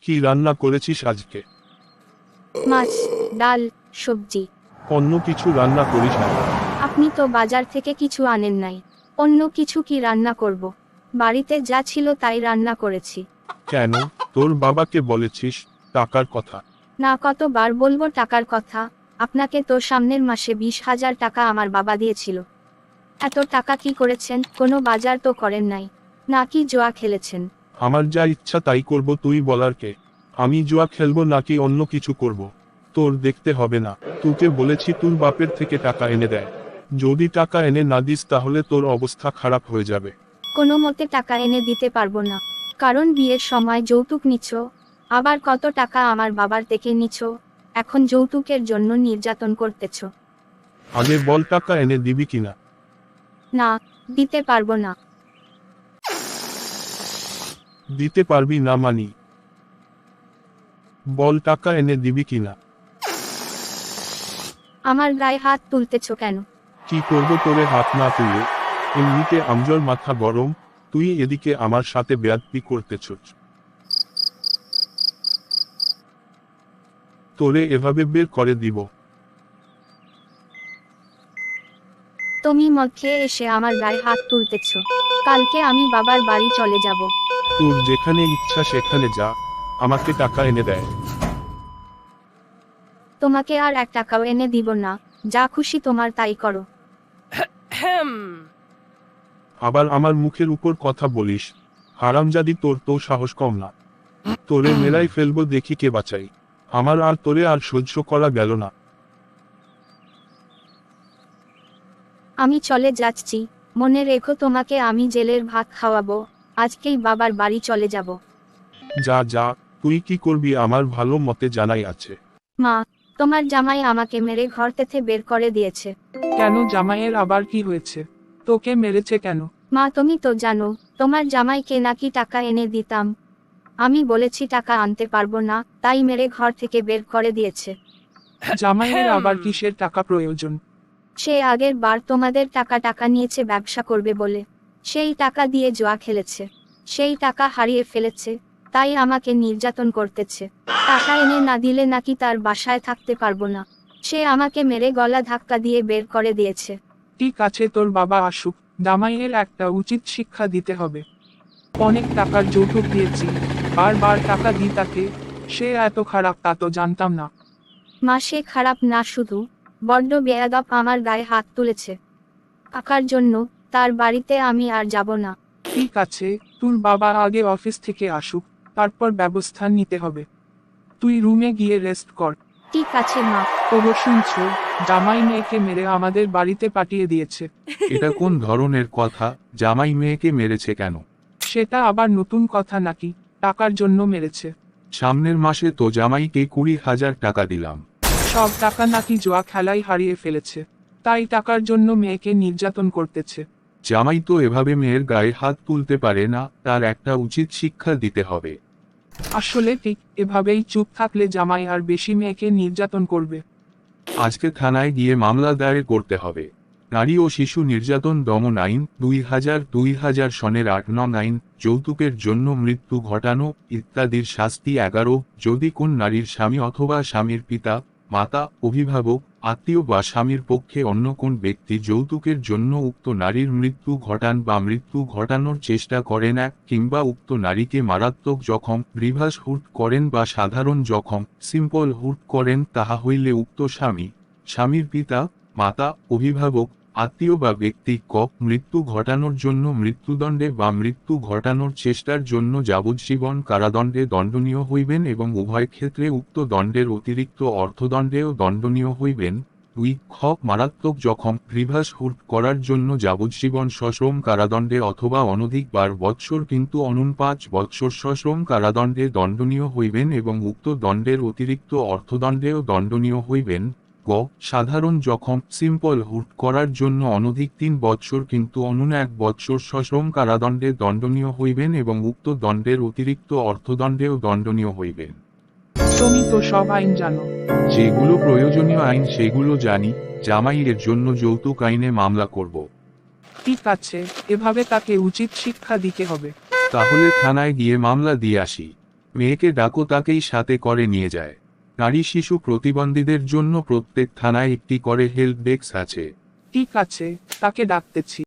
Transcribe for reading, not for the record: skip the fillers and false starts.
কি রান্না করেছিস আজকে? মাছ, ডাল, সবজি। অন্য কিছু রান্না করিস না? আপনি তো বাজার থেকে কিছু আনেন নাই। অন্য কিছু কি রান্না করব? বাড়িতে যা ছিল তাই রান্না করেছি। কেন, তোর বাবাকে বলেছিস টাকার কথা? না, কতবার বলবো টাকার কথা? আপনাকে তো সামনের মাসে 20,000 টাকা আমার বাবা দিয়েছিল। এত টাকা কি করেছেন? কোনো বাজার তো করেন নাই, নাকি জুয়া খেলেছেন? আমার যা ইচ্ছা তাই করব, তুই বলার কে? আমি জুয়া খেলবো নাকি অন্য কিছু করব তোর দেখতে হবে না। তোকে বলেছি তোর বাপের থেকে টাকা এনে দেয়। যদি টাকা এনে না দিস তাহলে তোর অবস্থা খারাপ হয়ে যাবে। কোনো মতে টাকা এনে দিতে পারবো না, কারণ বিয়ের সময় যৌতুক নিচ্ছ, আবার কত টাকা আমার বাবার থেকে নিচ্ছ, এখন যৌতুকের জন্য নির্যাতন করতেছ। আগে বল টাকা এনে দিবি কিনা? না, দিতে পারবো না। দিতে পারবি না মানি? বল টাকা এনে দিবি কিনা? আমার গায়ে হাত তুলতেছ কেন? কি করবো তোরে হাত না তুলে? এমনিতে আমজোর মাথা গরম, তুই এদিকে আমার সাথে বেয়াদবি করতেছস। তোরে এভাবে বের করে দিব? তুমি মদ খেয়ে এসে আমার গায়ে হাত তুলতেছ। কালকে আমি বাবার বাড়ি চলে যাব। তোর যেখানে ইচ্ছা সেখানে যা, আমাকে টাকা এনে দেয়। তোমাকে আর 1 টাকাও এনে দিব না, যা খুশি তোমার তাই করো। আবার আমার মুখের উপর কথা বলিস? হারামজাদি, তোর তো সাহস কম না। তোরে মেলাই ফেলবো, দেখি কে বাঁচাই। আমার আর তোরে আর সহ্য করা গেল না। আমি চলে যাচ্ছি, মনে রেখো তোমাকে আমি জেলের ভাত খাওয়াবো। আজকেই বাবার বাড়ি চলে যাব। যা যা, তুই কি করবি আমার ভালো মতে জানাই আছে। মা, তোমার জামাই আমাকে মেরে ঘর থেকে বের করে দিয়েছে। কেন, জামাইয়ের আবার কি হয়েছে? তোকে মেরেছে কেন? মা, তুমি তো জানো তোমার জামাইকে নাকি টাকা এনে দিতাম। আমি বলেছি টাকা আনতে পারবো না, তাই মেরে ঘর থেকে বের করে দিয়েছে। জামাইয়ের আবার কিসের টাকা প্রয়োজন? সে আগের বার তোমাদের টাকা নিয়েছে ব্যবসা করবে বলে, সেই টাকা দিয়ে জুয়া খেলেছে, সেই টাকা হারিয়ে ফেলেছে, তাই আমাকে নির্যাতন করতেছে। টাকা এনে না দিলে নাকি তার বাসায় থাকতে পারবো না। সে আমাকে মেরে গলা ধাক্কা দিয়ে বের করে দিয়েছে। ঠিক আছে, তোর বাবা আসুক, জামাইয়ের একটা উচিত শিক্ষা দিতে হবে। অনেক টাকার যৌতুক দিয়েছি, বারবার টাকা দিই তাকে। সে এত খারাপ তা তো জানতাম না। মা, সে খারাপ না, শুধু বড্ড বেয়াদব, আমার গায়ে হাত তুলেছে। টাকার জন্য তার বাড়িতে আমি আর যাব না। ঠিক আছে, তোর বাবা আগে অফিস থেকে আসুক, তারপর ব্যবস্থা নিতে হবে। তুই রুমে গিয়ে রেস্ট কর। ঠিক আছে মা। তবু শুনছো, জামাই মেয়েকে মেরে আমাদের বাড়িতে পাঠিয়ে দিয়েছে। এটা কোন ধরনের কথা? জামাই মেয়েকে মেরেছে কেন? সেটা আবার নতুন কথা নাকি? টাকার জন্য মেরেছে। সামনের মাসে তো জামাইকে 20,000 টাকা দিলাম। সব টাকা নাকি জুয়া খেলাই হারিয়ে ফেলেছে, তাই টাকার জন্য মেয়েকে নির্যাতন করতেছে। জামাই তো এভাবে মেয়ের গায়ে হাত তুলতে পারে না, তার একটা উচিত শিক্ষা দিতে হবে। আসলে ঠিক এভাবেই চুপ থাকলে জামাই আর বেশি মেয়েকে নির্যাতন করবে। আজকে থানায় গিয়ে মামলা দায়ের করতে হবে। নারী ও শিশু নির্যাতন দমন আইন 2000 সনের 8 নং আইন, যৌতুকের জন্য মৃত্যু ঘটানো ইত্যাদির শাস্তি 11। যদি কোন নারীর স্বামী অথবা স্বামীর পিতা, মাতা, অভিভাবক, আত্মীয় বা স্বামীর পক্ষে অন্য কোন ব্যক্তি যৌতুকের জন্য উক্ত নারীর মৃত্যু ঘটান বা মৃত্যু ঘটানোর চেষ্টা করেন, কিংবা উক্ত নারীকে মারাত্মক জখম, গ্রিভাস হুট করেন বা সাধারণ জখম, সিম্পল হুট করেন, তাহা হইলে উক্ত স্বামী, স্বামীর পিতা, মাতা, অভিভাবক, আত্মীয় বা ব্যক্তি ক মৃত্যু ঘটানোর জন্য মৃত্যুদণ্ডে বা মৃত্যু ঘটানোর চেষ্টার জন্য যাবজ্জীবন কারাদণ্ডে দণ্ডনীয় হইবেন এবং উভয় ক্ষেত্রে উক্ত দণ্ডের অতিরিক্ত অর্থদণ্ডেও দণ্ডনীয় হইবেন। 2 খ মারাত্মক জখম, গ্রিভাস হুট করার জন্য যাবজ্জীবন সশ্রম কারাদণ্ডে অথবা অনধিক 12 বৎসর কিন্তু অনূন 5 বৎসর সশ্রম কারাদণ্ডে দণ্ডনীয় হইবেন এবং উক্ত দণ্ডের অতিরিক্ত অর্থদণ্ডেও দণ্ডনীয় হইবেন। গ সাধারণ জখম, সিম্পল হুট করার জন্য অনধিক 3 বৎসর কিন্তু অনূন 1 বৎসর সশ্রম কারাদণ্ডে দণ্ডনীয় হইবেন এবং উক্ত দণ্ডের অতিরিক্ত অর্থদণ্ডেও দণ্ডনীয় হইবেন। তুমি তো সব আইন জানো। যেগুলো প্রয়োজনীয় আইন সেগুলো জানি। জামাই এর জন্য যৌতুক আইনে মামলা করব। ঠিক আছে, এভাবে তাকে উচিত শিক্ষা দিতে হবে। তাহলে থানায় গিয়ে মামলা দিয়ে আসি। মেয়েকে ডাকো, তাকেই সাথে করে নিয়ে যায়। নারী শিশু প্রতিবন্ধীদের জন্য প্রত্যেক থানায় একটি করে হেল্প ডেস্ক আছে। ঠিক আছে, তাকে ডাকতেছি।